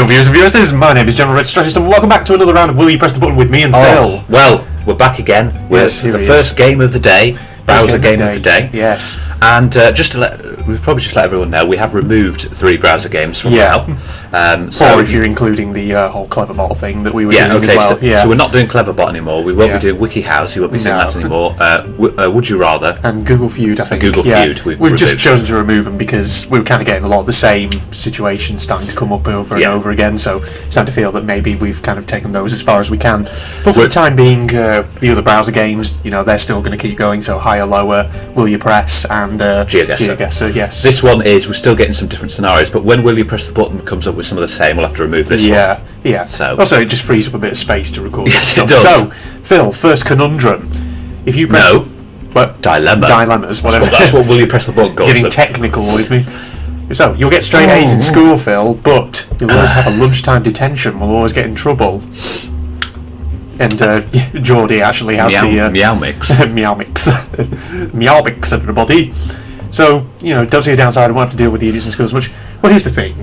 Hello, viewers and viewers. My name is General Red Strategist, and welcome back to another round of Will You Press the Button with me and Phil. Well, we're back again with the first game of the day, browser game of the day. Yes. And we'll probably just let everyone know we have removed 3 browser games from now. Or if you're including the whole Cleverbot thing that we were doing as well. So we're not doing Cleverbot anymore. We won't be doing WikiHows. You won't be seeing that anymore. Would You Rather? And Google Feud, I think. Google Feud. We've just chosen to remove them because we were kind of getting a lot of the same situations starting to come up over and over again. So it's starting to feel that maybe we've kind of taken those as far as we can. But for the time being, the other browser games, they're still going to keep going. So higher, lower, Will You Press, and GeoGuessr. Yes. This one is, we're still getting some different scenarios, but when Will You Press the Button comes up with some of the same, we'll have to remove this one. Yeah. So also, it just frees up a bit of space to record yes, stuff. It does. So, Phil, first conundrum. If you press dilemmas, whatever. That's what Will You Press the Button calls Getting technical with me. So, you'll get straight A's in school, Phil, but you'll always have a lunchtime detention. We'll always get in trouble. And Geordie actually has the Meow Mix. Meow Mix. Meow Mix, everybody. So, don't see a downside. I won't have to deal with the idiots in school as much. Well, here's the thing.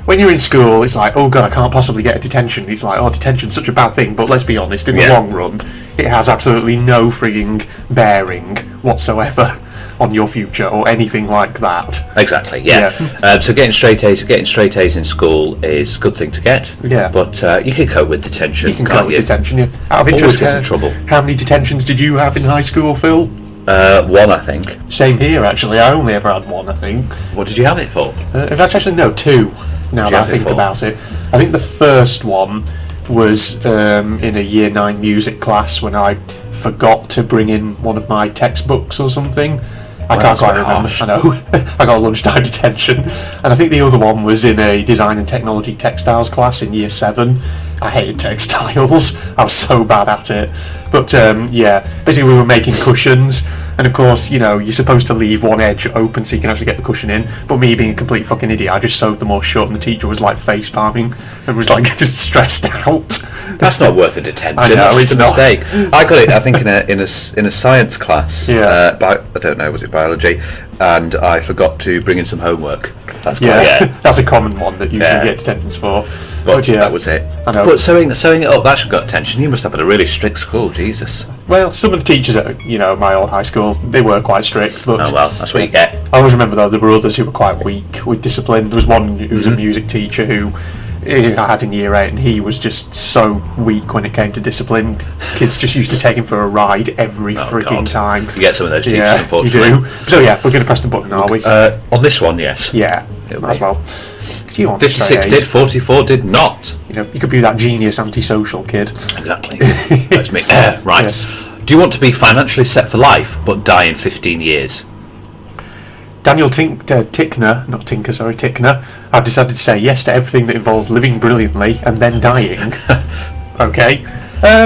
When you're in school, it's like, oh God, I can't possibly get a detention. It's like, oh, detention's such a bad thing. But let's be honest, in the long run, it has absolutely no frigging bearing whatsoever on your future or anything like that. Exactly, so getting straight A's in school is a good thing to get. Yeah. But you can cope with detention. You can cope with detention, yeah. Out of interest, get in trouble. How many detentions did you have in high school, Phil? 1, I think. Same here, actually. I only ever had 1, I think. What did you have it for? Actually, no, 2. Now that I think about it, I think the first one was in a Year 9 music class when I forgot to bring in one of my textbooks or something. I can't quite remember. I know. I got a lunchtime detention. And I think the other one was in a design and technology textiles class in Year 7. I hated textiles. I was so bad at it. But basically we were making cushions, and of course, you're supposed to leave one edge open so you can actually get the cushion in. But me being a complete fucking idiot, I just sewed them all shut, and the teacher was like face palming and was like just stressed out. That's not worth a detention. I know, it's a not. mistake. I got it, I think, in a science class. I don't know, was it biology? And I forgot to bring in some homework. That's that's a common one that you usually get detentions for. But that was it. I know. But sewing it up, that should got attention. You must have had a really strict school, Jesus. Well, some of the teachers at my old high school, they were quite strict. But oh well, that's what you get. I always remember though there were others who were quite weak with discipline. There was one who was a music teacher who I had in Year 8, and he was just so weak when it came to discipline. Kids just used to take him for a ride every freaking time. You get some of those teachers, unfortunately. You do. So we're going to press the button, are we? On this one, yes. Yeah, as well. 56 did, 44 did not. You could be that genius antisocial kid. Exactly. That's me. Right. Yes. Do you want to be financially set for life but die in 15 years? Daniel Tickner, I've decided to say yes to everything that involves living brilliantly and then dying. Okay.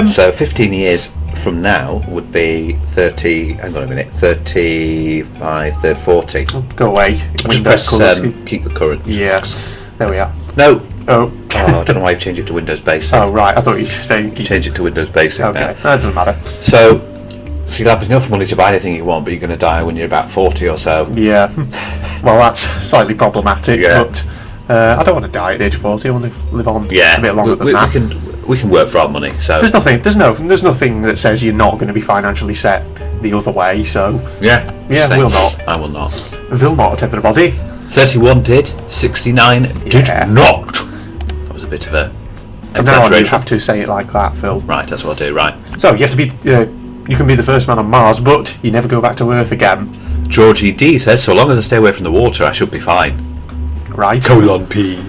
So 15 years from now would be 35, 40. Oh, go away. Just press keep the current. Yeah. There we are. No. Oh, I don't know why you changed it to Windows Basic. Oh, right. I thought you were saying change it to Windows Basic. Okay, now. that doesn't matter. So you'll have enough money to buy anything you want, but you're going to die when you're about 40 or so. Yeah. Well, that's slightly problematic, but I don't want to die at the age of 40. I want to live on a bit longer than that. We can work for our money. So there's nothing that says you're not going to be financially set the other way. So we'll not. I will not. Will not, everybody. 31 did. 69 did not. That was a bit of a exaggeration. Now you have to say it like that, Phil. Right, that's what I do. Right. So you have to be. You can be the first man on Mars, but you never go back to Earth again. Georgie D says, so long as I stay away from the water, I should be fine. Right. P.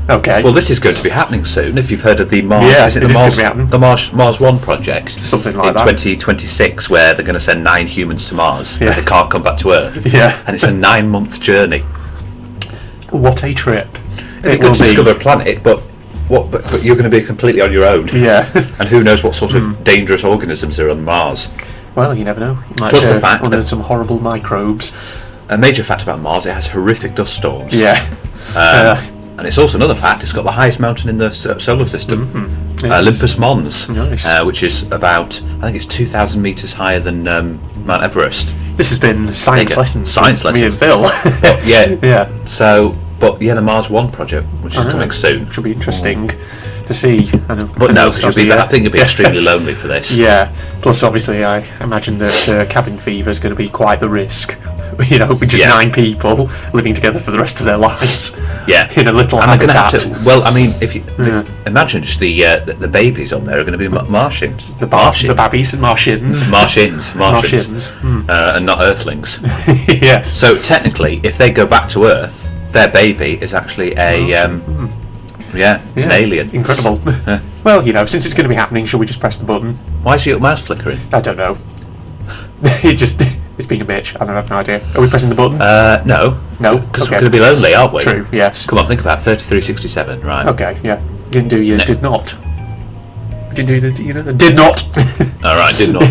Okay. Well, this is going to be happening soon. If you've heard of the Mars, the Mars 1 project, something like that, in 2026, where they're going to send 9 humans to Mars, where they can't come back to Earth. Yeah. And it's a 9-month journey. What a trip! You could discover a planet, but you're going to be completely on your own. Yeah. And who knows what sort of dangerous organisms are on Mars? Well, you never know. You might Plus the fact that some horrible microbes. A major fact about Mars: it has horrific dust storms. Yeah. And it's also another fact: it's got the highest mountain in the solar system, Olympus Mons, which is about, I think it's 2,000 meters higher than Mount Everest. This has been science lessons. Science lessons. Me and Phil. Yeah. So. But yeah, the Mars One project, which is coming soon, should be interesting to see. But no, I think you'll be extremely lonely for this. Yeah. Plus, obviously, I imagine that cabin fever is going to be quite the risk. You know, with just 9 people living together for the rest of their lives. Yeah, in a little and habitat. Well, I mean, if you imagine just the babies on there are going to be Martians. The babbies and Martians. Martians. And not Earthlings. Yes. So technically, if they go back to Earth, their baby is actually it's an alien. Incredible. Yeah. Well, you know, since it's going to be happening, shall we just press the button? Why is your mouse flickering? I don't know. It's being a bitch. I don't have no idea. Are we pressing the button? No. No? Because we're going to be lonely, aren't we? True, yes. Come on, think about it. 3367, right. Okay, yeah. You didn't do your did not. You didn't do the did not. Alright, did not.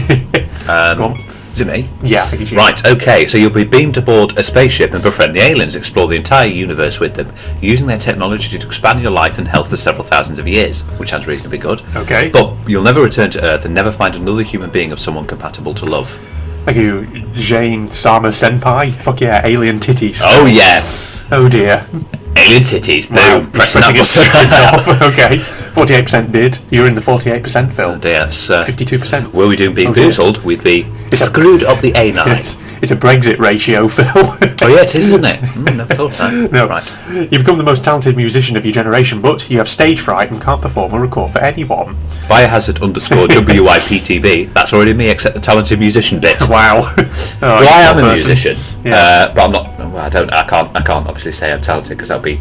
Go on. Is it me? Yeah, I think it's you. Right, okay, so you'll be beamed aboard a spaceship and befriend the aliens, explore the entire universe with them, using their technology to expand your life and health for several thousands of years, which sounds reasonably good. Okay. But you'll never return to Earth and never find another human being of someone compatible to love. Thank you, Jane Sama Senpai. Fuck yeah, alien titties. Oh yeah. Oh dear. Alien titties, boom. Wow, Pressing it that straight off. Okay. 48% did. You're in the 48% Phil. Oh dear, it's, 52%. were we doing Being Boozled, we'd be screwed up the A9. It's a Brexit ratio, Phil. Oh yeah, it is, isn't it? Never thought of that. No. Right. You become the most talented musician of your generation, but you have stage fright and can't perform or record for anyone. Biohazard _ WYPTB. That's already me, except the talented musician bit. Wow. Well, I am a musician, Yeah. but I'm not. Well, I can't obviously say I'm talented because that'll be,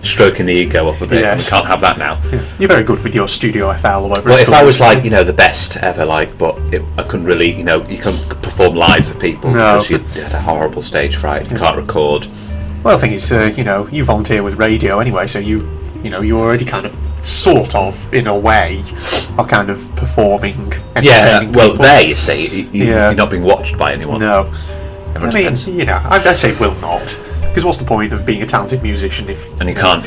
stroking the ego up a bit. Yes. We can't have that now. Yeah. You're very good with your Studio FL or whatever. Well, it's if I called. was like, the best ever, but I couldn't really, you couldn't perform live for people because you had a horrible stage fright. You can't record. Well, the thing is, you volunteer with radio anyway, so you already kind of, sort of, in a way, are kind of performing, entertaining well, people. there you see, you're not being watched by anyone. No. Everyone I mean, depends. I say will not. Because what's the point of being a talented musician if you can't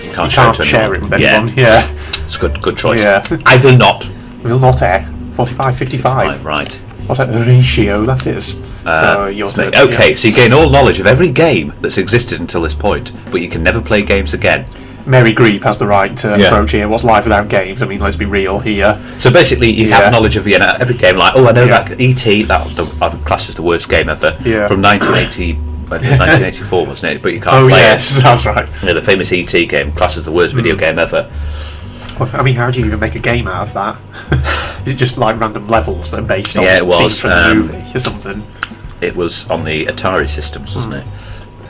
share it with anyone? Yeah. It's a good choice. Yeah. I will not. Will not 45-55. Right. What a ratio that is. So your turn. Okay, so you gain all knowledge of every game that's existed until this point, but you can never play games again. Mary Greep has the right approach here. What's life without games? I mean, let's be real here. So basically, you have knowledge of every game. Like, I know that E.T. I've classed as the worst game ever from 1984, wasn't it? But you can't play it. That's right. The famous E.T. game, classed as the worst video game ever. Well, I mean, how do you even make a game out of that? Is it just like random levels that are based on it was, scenes from the movie or something? It was on the Atari systems, wasn't it?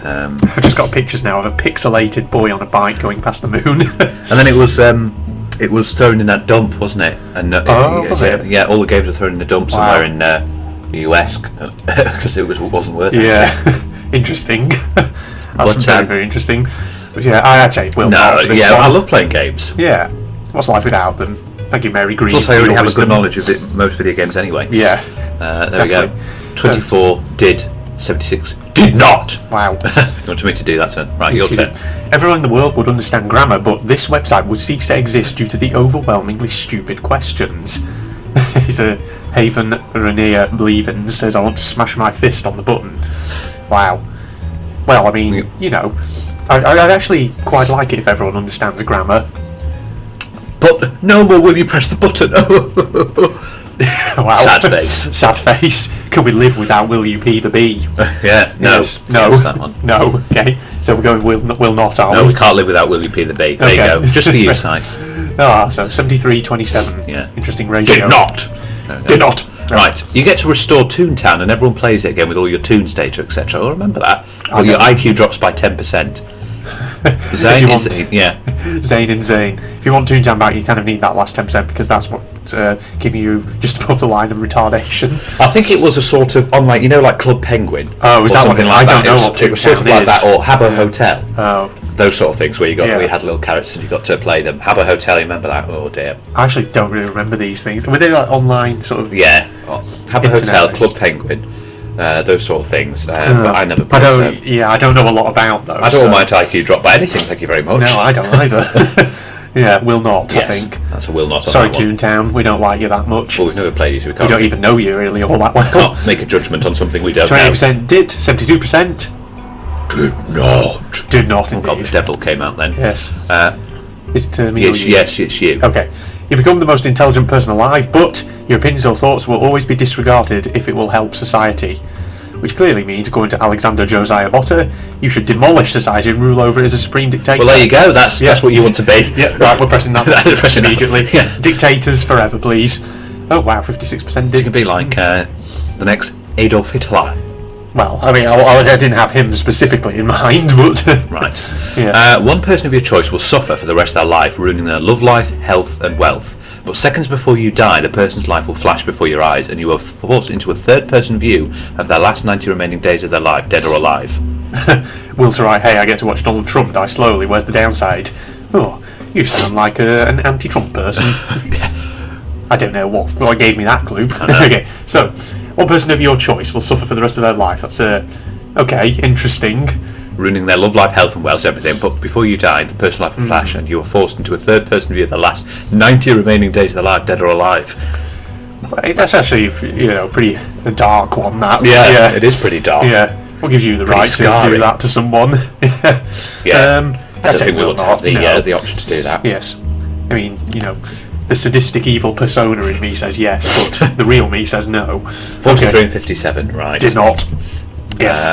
I've just got pictures now of a pixelated boy on a bike going past the moon. And then it was thrown in that dump, wasn't it? And was it? Yeah, all the games were thrown in a dump somewhere in the US because it wasn't worth it. Yeah, interesting. That's very, very interesting. But yeah, I'd say will not for this one. I love playing games. Yeah, what's life without them? Thank you, Mary Green. Plus, I already have a good knowledge of most video games anyway. Yeah. There we go. 24 did, 76 did not. Wow. You want me to do that turn? Right, your turn. Everyone in the world would understand grammar, but this website would cease to exist due to the overwhelmingly stupid questions. He's a Haven Rainier Bleevin says, I want to smash my fist on the button. Wow. Well, I mean, I'd actually quite like it if everyone understands grammar. But no more will you press the button. Wow. Sad face. Sad face. Can we live without will you pee the bee? Yeah, no. Yes. No. That one. No. Okay. So we're going will not, are we? No, we can't live without will you pee the bee. There you go. Just for you, Si. So 73-27. Yeah. Interesting ratio. Did not. No. Did not. No. Right. You get to restore Toontown and everyone plays it again with all your Toons data, etc. Oh, remember that. Well, your IQ drops by 10%. Zane and Zane. If you want Toontown back, you kind of need that last 10% because that's what's giving you just above the line of retardation. I think it was a sort of on like Club Penguin. Oh, is that something like that? I don't know what it was sort of like that, or Habbo Hotel. Oh, those sort of things where you had little characters and you got to play them. Habbo Hotel, you remember that? Oh dear. I actually don't really remember these things. Were they like online sort of? Yeah, Habbo Hotel, Club Penguin. Those sort of things, but I never played them. Yeah, I don't know a lot about those. I don't want my IQ drop by anything, thank you very much. No, I don't either. Yeah, will not, yes, I think. That's a will not on Sorry, that one. Toontown, we don't like you that much. Well, we've never played you, so we can't. We don't even know you really all that well. Can't make a judgment on something we don't know. 28% did, 72%. Did not Oh indeed. God, the devil came out then. Yes. Is it me or you? Yes, it's you. Okay. You become the most intelligent person alive, but your opinions or thoughts will always be disregarded if it will help society. Which clearly means, according to Alexander Josiah Botter, you should demolish society and rule over it as a supreme dictator. Well, there you go. That's what you want to be. Yeah, right, we're pressing that Pressing that. immediately. Yeah. Dictators forever, please. Oh, wow, 56% It did. could be like the next Adolf Hitler. Well, I mean, I didn't have him specifically in mind, but... Right. Yes. One person of your choice will suffer for the rest of their life, ruining their love life, health, and wealth. But seconds before you die, the person's life will flash before your eyes, and you are forced into a third-person view of their last 90 remaining days of their life, dead or alive. Will to write, hey, I get to watch Donald Trump die slowly, where's the downside? Oh, you sound like an anti-Trump person. I don't know what gave me that clue. Okay, so, one person of your choice will suffer for the rest of their life. That's, okay, interesting. Ruining their love life, health, and wealth, everything. But before you die, the person's life will flash, and you are forced into a third-person view of the last 90 remaining days of their life, dead or alive. That's actually, pretty a dark one, that. Yeah, it is pretty dark. Yeah. What gives you the right to do that to someone? Yeah. I don't think we want to have not, the option to do that. Yes. I mean, the sadistic evil persona in me says yes, but the real me says no. 43 Okay. and 57, right. Did not. Yes.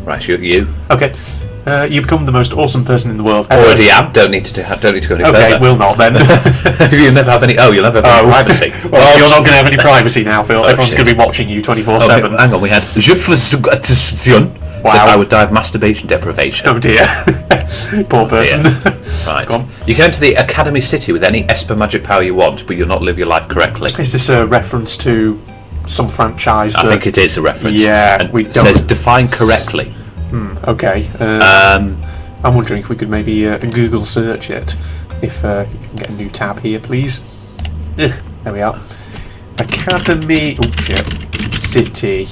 Right, you. Okay. You become the most awesome person in the world ever. Already am. Don't need to go any further. Okay, will not then. You'll never have any. Oh, you'll never have any privacy. Well, you're not going to have any privacy now, Phil. Everyone's going to be watching you 24/7. Okay, hang on, we had Je fais Wow. I would die of masturbation deprivation. Oh dear. Poor person. Right. Go on. You can enter the Academy City with any Esper magic power you want, but you'll not live your life correctly. Is this a reference to some franchise? I think it is a reference. Yeah, and we it don't. says define correctly. Okay. I'm wondering if we could maybe Google search it. If you can get a new tab here, please. There we are. Academy City.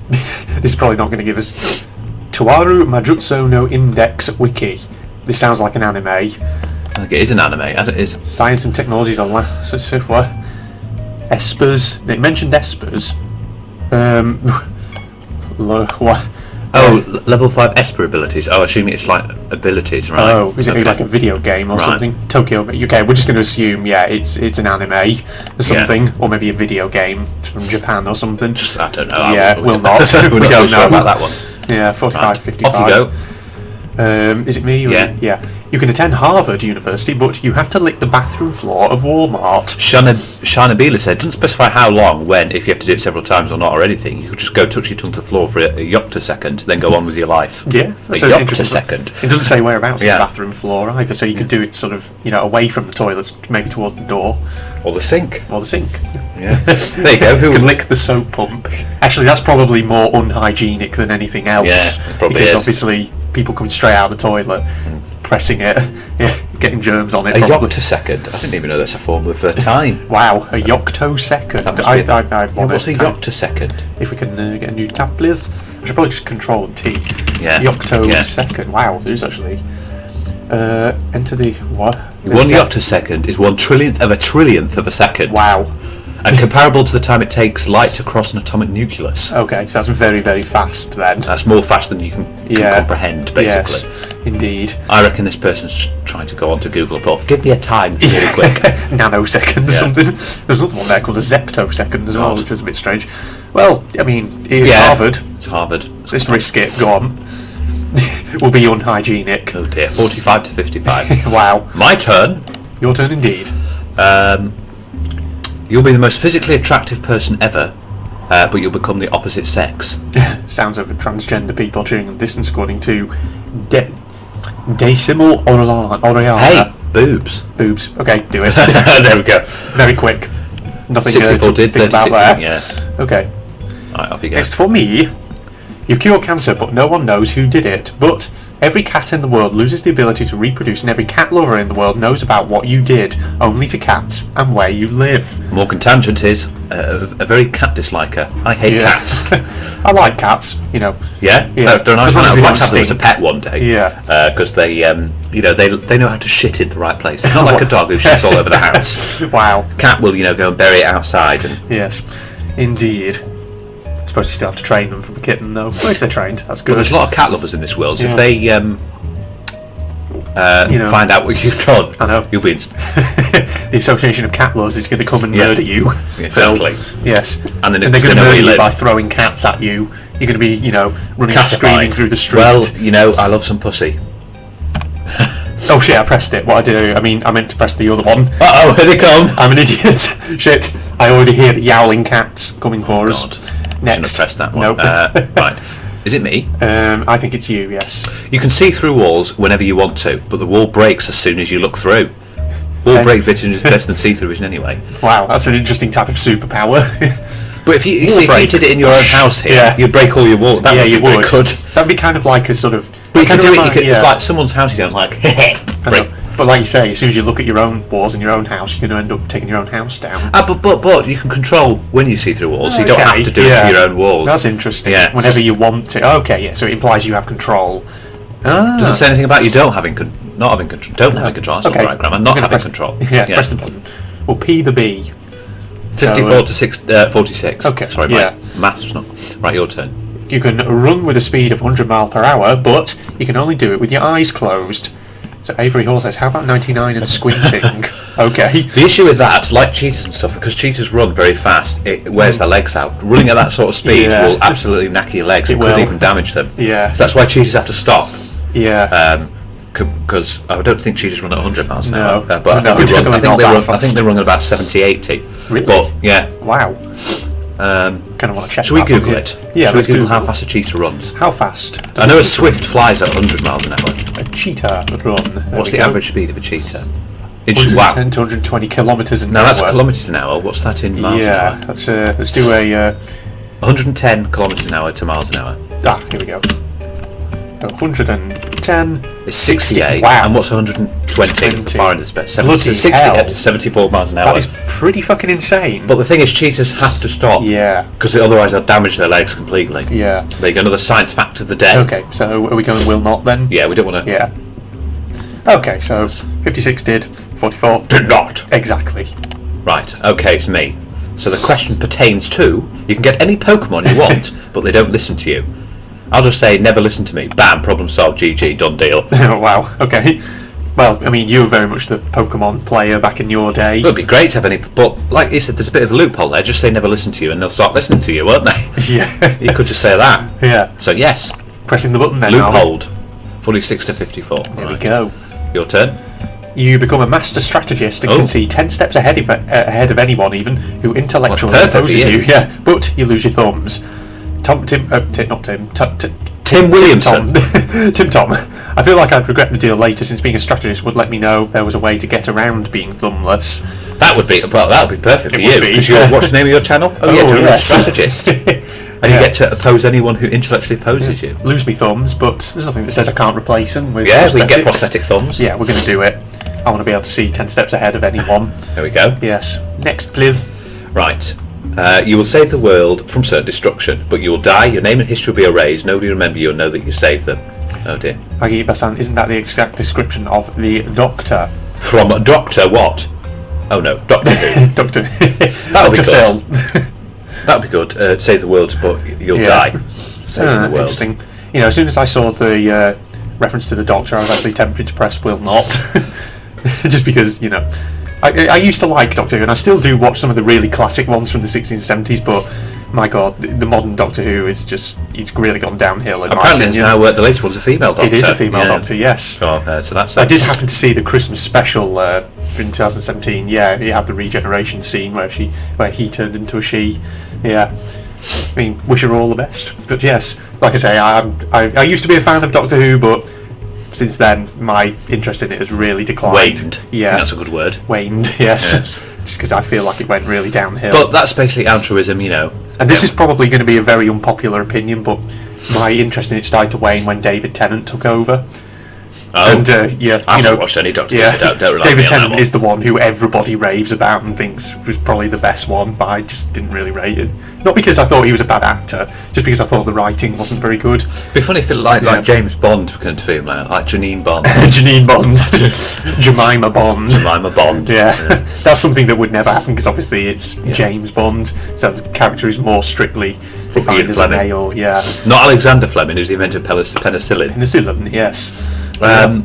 This is probably not going to give us Tuaru Majutsu no Index Wiki. This sounds like an anime. I think it is an anime, and it is. Science and technologies are what? Espers. They mentioned espers. What? Oh, level 5 Esper abilities. Oh, assuming it's like abilities, right? Oh, is it like a video game or something? Tokyo. Okay, we're just going to assume, it's an anime or something, or maybe a video game from Japan or something. I don't know. Yeah, we'll not. We're We not don't so sure know about that one. Yeah, 45, Right. 55. Off you go. Is it me? Or Yeah. Yeah. You can attend Harvard University, but you have to lick the bathroom floor of Walmart. Shana Beeler said, doesn't specify how long, when, if you have to do it several times or not or anything. You could just go touch your tongue to the floor for a yoctosecond, then go on with your life. Yeah, A so interesting. yoctosecond. It doesn't say whereabouts Yeah. the bathroom floor either, so you could do it sort of, away from the toilets, maybe towards the door Or the sink. or the sink. Yeah. There you go. You could lick the soap pump. Actually, that's probably more unhygienic than anything else. Yeah, it probably because is. obviously people come straight out of the toilet, pressing it, getting germs on it. A probably. yoctosecond. I didn't even know that's a formula for time. Wow, a yoctosecond. That must I be- want What's a it. yoctosecond? If we can get a new tab, please. I should probably just control and T. Yeah. Yoctosecond. Wow, there's actually. Enter the what? One yoctosecond is 1/trillionth of a trillionth of a second. Wow. And comparable to the time it takes light to cross an atomic nucleus. Okay, so that's very, very fast then. That's more fast than you can comprehend, basically. Yes, indeed. I reckon this person's trying to go on to Google Paul. Give me a time really quick. Nanosecond or Yeah. something. There's another one there called a zeptosecond as well, God. which was a bit strange. Well, I mean, it's Yeah. Harvard. It's Harvard. Let's risk it. Go on. Will be unhygienic. Oh dear. 45 to 55. Wow. My turn. Your turn indeed. You'll be the most physically attractive person ever, but you'll become the opposite sex. Sounds of transgender people cheering on distance according to Decimal Oriana. Hey, boobs. Boobs. Okay, do it. There we go. Very quick. Nothing 64 to did, think about 36 there. didn't, yeah. Okay. Alright, off you go. Next for me, you cure cancer, but no one knows who did it. But every cat in the world loses the ability to reproduce, and every cat lover in the world knows about what you did, only to cats, and where you live. Morgan Tangent is a very cat disliker. I hate cats. I like cats, Yeah? Yeah. They're a nice As long one. as I'd they like don't to have them as a stink. pet one day. Yeah. Because they know how to shit in the right place. It's not like a dog who shits all over the house. Wow. Cat will, go and bury it outside. And Yes, indeed. suppose you still have to train them from a kitten, though. But if they're trained, that's good. Well, there's a lot of cat lovers in this world, so Yeah. if they find out what you've done, I know. you'll be The Association of Cat Lovers is going to come and murder you. Exactly. Phil. Yes. And then they're because going they to know where murder you you live. by throwing cats at you. You're going to be, running and screaming Catified. through the street. Well, I love some pussy. Oh shit, I pressed it. What I do? I meant to press the other one. Uh-oh, here they come. I'm an idiot. Shit. I already hear the yowling cats coming for us. God. Next. Shouldn't have pressed that one. Nope. Right. Is it me? I think it's you, yes. You can see through walls whenever you want to, but the wall breaks as soon as you look through. Wall break vision is better than see-through vision anyway. Wow, that's an interesting type of superpower. But if you did it in your own house here, Yeah. you'd break all your walls. That yeah, would you be very would. good. That'd be kind of like a sort of... But you can do it. yeah. It's like someone's house you don't like. I break. know. But like you say, as soon as you look at your own walls in your own house, you're going to end up taking your own house down. But you can control when you see through walls. So you don't Okay, have to do it to your own walls. That's interesting. Yeah. Whenever you want to. Okay, yeah. So it implies you have control. Doesn't say anything about you not having control. Don't having control. That's not the right grammar. Not having control. Yeah, press the button. Well, P the B. 54 to 46. Okay, Sorry, yeah. my maths not. Right, your turn. You can run with a speed of 100 mile per hour, but you can only do it with your eyes closed. So Avery Hall says, how about 99 and squinting? Okay. The issue with that, like cheetahs and stuff, because cheetahs run very fast, it wears their legs out. Running at that sort of speed Yeah. will absolutely knacker your legs and It could will. even damage them. Yeah. So that's why cheetahs have to stop. Yeah. Because I don't think cheetahs run at 100 miles an No. hour. But No, I think definitely not that I fast. think they run at about 70, 80. Really? But, yeah. Wow. Kind of want to check Should we that, Google don't it? you? Yeah, Should we let's Google Google how fast a cheetah runs? How fast? I know a swift flies at 100 miles an hour. A cheetah run. There What's we the go. average speed of a cheetah? 110 Wow. to 120 kilometres an Now hour. that's kilometres an hour. What's that in miles an Yeah, hour? let's do a... 110 kilometres an hour to miles an hour. here we go. 110... It's 68. Wow. And what's 120? The far end of the space. Bloody 60 hell. to 74 miles an hour. That is pretty fucking insane. But the thing is, cheetahs have to stop. Yeah. Because otherwise they'll damage their legs completely. Yeah. There you go, another science fact of the day. Okay, so are we going will not then? Yeah, we don't want to... Yeah. Okay, so 56 did, 44 Did not. Exactly. Right, okay, it's me. So the question pertains to, you can get any Pokemon you want, but they don't listen to you. I'll just say, never listen to me. Bam, problem solved, GG, done deal. Oh, wow, okay. Well, I mean, you were very much the Pokemon player back in your day. It would be great to have any... But, like you said, there's a bit of a loophole there. Just say never listen to you, and they'll start listening to you, won't they? Yeah. You could just say that. Yeah. So, yes. Pressing the button then. are we? Loopholed. 46 to 54. There we go. Your turn. You become a master strategist and can see 10 steps ahead of anyone even who intellectually Well, perfect opposes for you. you. Yeah, but you lose your thumbs. Tim Williamson. Tim Tom. I feel like I'd regret the deal later, since being a strategist would let me know there was a way to get around being thumbless. That would be perfect for It you. would be, Because yeah. what's the name of your channel? Oh, yeah, Oh, you're yes. a strategist. And you get to oppose anyone who intellectually opposes you. Lose me thumbs, but there's nothing that says I can't replace them with Yeah, we can get prosthetics. prosthetic thumbs. Yeah, we're going to do it. I want to be able to see 10 steps ahead of anyone. There we go. Yes. Next, please. Right. You will save the world from certain destruction, but you will die, your name and history will be erased, nobody will remember you and know that you saved them. Oh dear. Agi-Basan, isn't that the exact description of the Doctor? From Doctor what? Oh no, Doctor Who. Doctor. That'll be Dr. good. Phil. That'd be good. Save the world, but you'll die. Saving the world. Interesting. You know, as soon as I saw the reference to the Doctor, I was actually tempted to press will not. Just because, you know, I used to like Doctor Who, and I still do watch some of the really classic ones from the 60s and 70s, but my god, the modern Doctor Who is just, it's really gone downhill. Apparently it's now the latest one's a female Doctor. It is a female Doctor, yes. Oh, so that's I did happen to see the Christmas special in 2017. Yeah, it had the regeneration scene where he turned into a she. Yeah, I mean, wish her all the best. But yes, like I say, I used to be a fan of Doctor Who, but since then my interest in it has really declined. waned. Yeah, I think that's a good word. Waned. Yes, just because I feel like it went really downhill. But that's basically altruism, you know. And this is probably going to be a very unpopular opinion, but my interest in it started to wane when David Tennant took over. Oh. And yeah, I haven't watched any Doctor Who, so don't rely on me David on that Tennant one. is the one who everybody raves about and thinks was probably the best one, but I just didn't really rate it. Not because I thought he was a bad actor, just because I thought the writing wasn't very good. It'd be funny if it like James Bond kind of female, like Janine Bond. Janine Bond, Jemima Bond. Jemima Bond. Yeah, that's something that would never happen because obviously it's James Bond, so the character is more strictly defined as a male. Yeah, not Alexander Fleming, who's the inventor of penicillin. Penicillin, yes.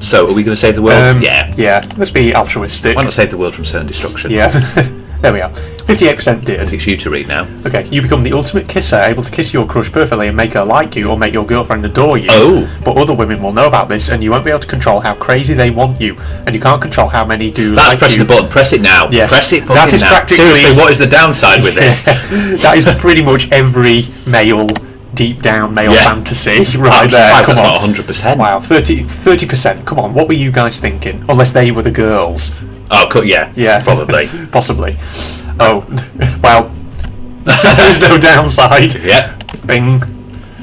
So, are we going to save the world? Yeah. Let's be altruistic. Why not save the world from certain destruction? Yeah. There we are. 58% did. It's you to read now. Okay, you become the ultimate kisser, able to kiss your crush perfectly and make her like you or make your girlfriend adore you. Oh. But other women will know about this and you won't be able to control how crazy they want you. And you can't control how many do That's like pressing you. the button. Press it now. Yes. Press it fucking That is now. practically... Seriously, what is the downside with this? That is pretty much every male, deep down male fantasy right there. Come on. That's not 100%. Wow, 30%. Come on, what were you guys thinking? Unless they were the girls. Oh, yeah. Probably. Possibly. Oh, well, there's no downside. Yeah. Bing.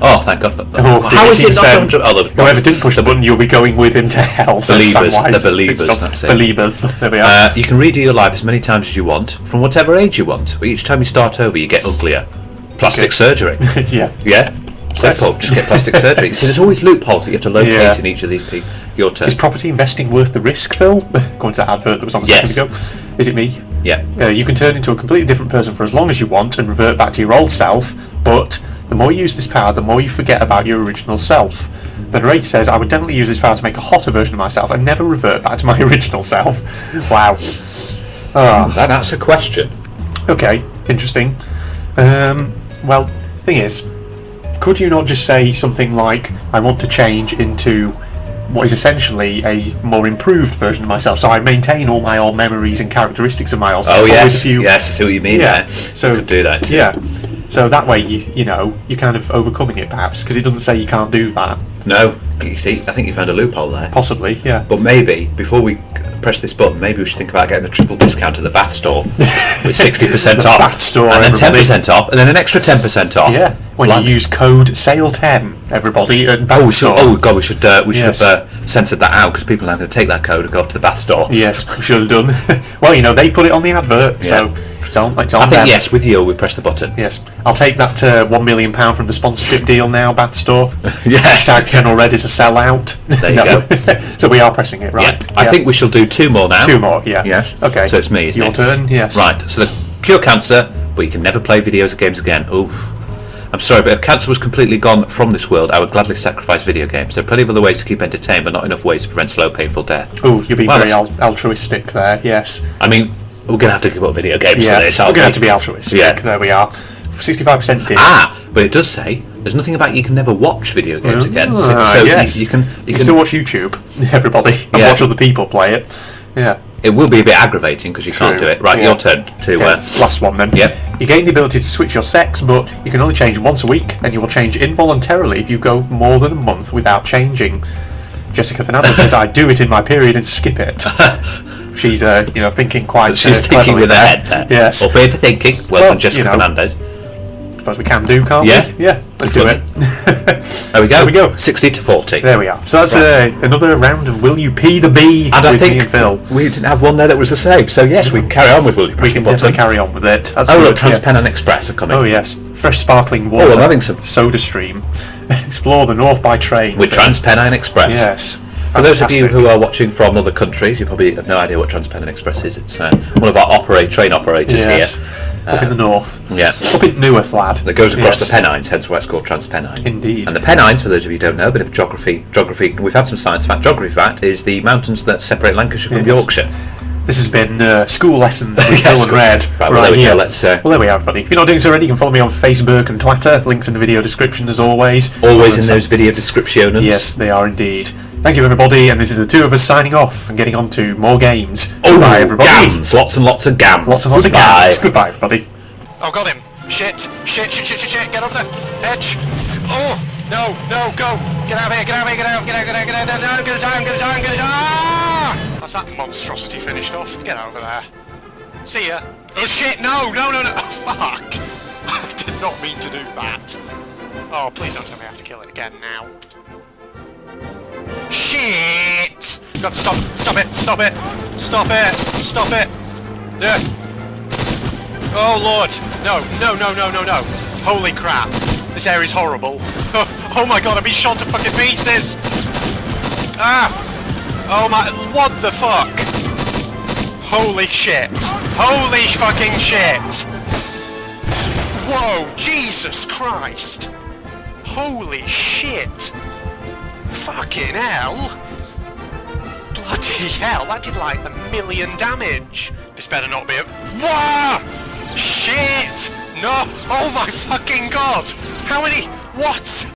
Oh, thank God. How is it not 100%? Oh, whoever didn't push the button, you'll be going with him to hell. The believers, that's it. Believers. There we are. You can redo your life as many times as you want, from whatever age you want. But each time you start over, you get uglier. Plastic surgery. Yeah. Yeah? Simple. Just get plastic surgery. See, there's always loopholes that you have to locate in each of these people. Your turn. Is property investing worth the risk, Phil? According to that advert that was on a second ago. Is it me? Yeah. You can turn into a completely different person for as long as you want and revert back to your old self, but the more you use this power, the more you forget about your original self. The narrator says, I would definitely use this power to make a hotter version of myself and never revert back to my original self. Wow. That's a question. Okay, interesting. Well, thing is, could you not just say something like, I want to change into what is essentially a more improved version of myself, so I maintain all my old memories and characteristics of my old self. Oh yes, yes, I see what you mean there. So you could do that too. Yeah, so that way you're kind of overcoming it perhaps, because it doesn't say you can't do that. No, you see, I think you found a loophole there. Possibly, yeah. But maybe, before we press this button, maybe we should think about getting a triple discount at the bath store with 60% off, bath store, and then everybody. 10% off, and then an extra 10% off. Yeah, when you use code SALE10, everybody at bath store. Oh God, we should have censored that out because people are now going to take that code and go off to the bath store. Yes, we should have done. Well, they put it on the advert, so it's on. It's on. I think yes, with you, we press the button. Yes, I'll take that £1 million from the sponsorship deal now, bath store. Yeah. Hashtag General Red is a sellout. There you go. So we are pressing it, right? Yeah. I think we shall do 2 more now. 2 more, yeah. Yes. Okay. So it's me, isn't Your it? turn, yes. Right, so cure cancer, but you can never play videos or games again. Oof. I'm sorry, but if cancer was completely gone from this world, I would gladly sacrifice video games. There are plenty of other ways to keep entertained, but not enough ways to prevent slow, painful death. Oh, you're being very altruistic there, yes. I mean, we're going to have to give up video games for this, we're aren't going to we? have to be altruistic. Yeah. There we are. 65% did. But it does say there's nothing about you can never watch video games again. So yes. you can still watch YouTube, everybody, and watch other people play it. Yeah. It will be a bit aggravating because you can't do it. Right, your turn to... last one then. Yep. You gain the ability to switch your sex, but you can only change once a week, and you will change involuntarily if you go more than a month without changing. Jessica Fernandez says, I do it in my period and skip it. She's, thinking quite She's thinking with her head there. Yes. Or pay for thinking. Well done, Jessica Fernandez. Suppose we can do, can't we? Yeah, let's do it. There we go. There we go. 60 to 40. There we are. So that's another round of Will You Pee the Bee and I think me and Phil. We didn't have one there that was the same. So yes, we can carry on with Will You Pee. We can definitely carry on with it. That's look, TransPennine Express are coming. Oh yes, fresh sparkling water. Oh, I'm having some Soda Stream. Explore the North by train with TransPennine Express. Yes. For those of you who are watching from other countries, you probably have no idea what TransPennine Express is. It's one of our train operators here. Up in the north. Yeah. Up in Newark, lad. That goes across the Pennines, hence why it's called TransPennine. Indeed. And the Pennines, for those of you who don't know, a bit of geography, we've had some science fact. Geography fact is the mountains that separate Lancashire from Yorkshire. This has been school lessons with Phil and Red. Right, well, there we go. Let's, well, there we are, everybody. If you're not doing so already, you can follow me on Facebook and Twitter. Links in the video description, as always. Always in those video descriptions. Yes, they are indeed. Thank you, everybody, and this is the 2 of us signing off and getting on to more games. Goodbye, everybody. Gams. Lots and lots of gams. Lots and lots of gams. Goodbye, everybody. Oh, got him. Shit. Get over the edge. Oh, no, go. Get out of here, get out. No, get a time. Ah! That's that monstrosity finished off. Get over there. See ya. Oh, shit, no. Oh, fuck. I did not mean to do that. Oh, please don't tell me I have to kill it again now. Shit! God, stop it, stop it, stop it, stop it. Yeah. Oh Lord, no, no, no, no, no, no. Holy crap, this area's horrible. Oh my God, I'm being shot to fucking pieces. Ah, oh my, what the fuck? Holy shit, holy fucking shit. Whoa, Jesus Christ. Holy shit. Fucking hell. Bloody hell, that did like 1,000,000 damage. This better not be a... Wah! Shit! No! Oh my fucking God! How many... What?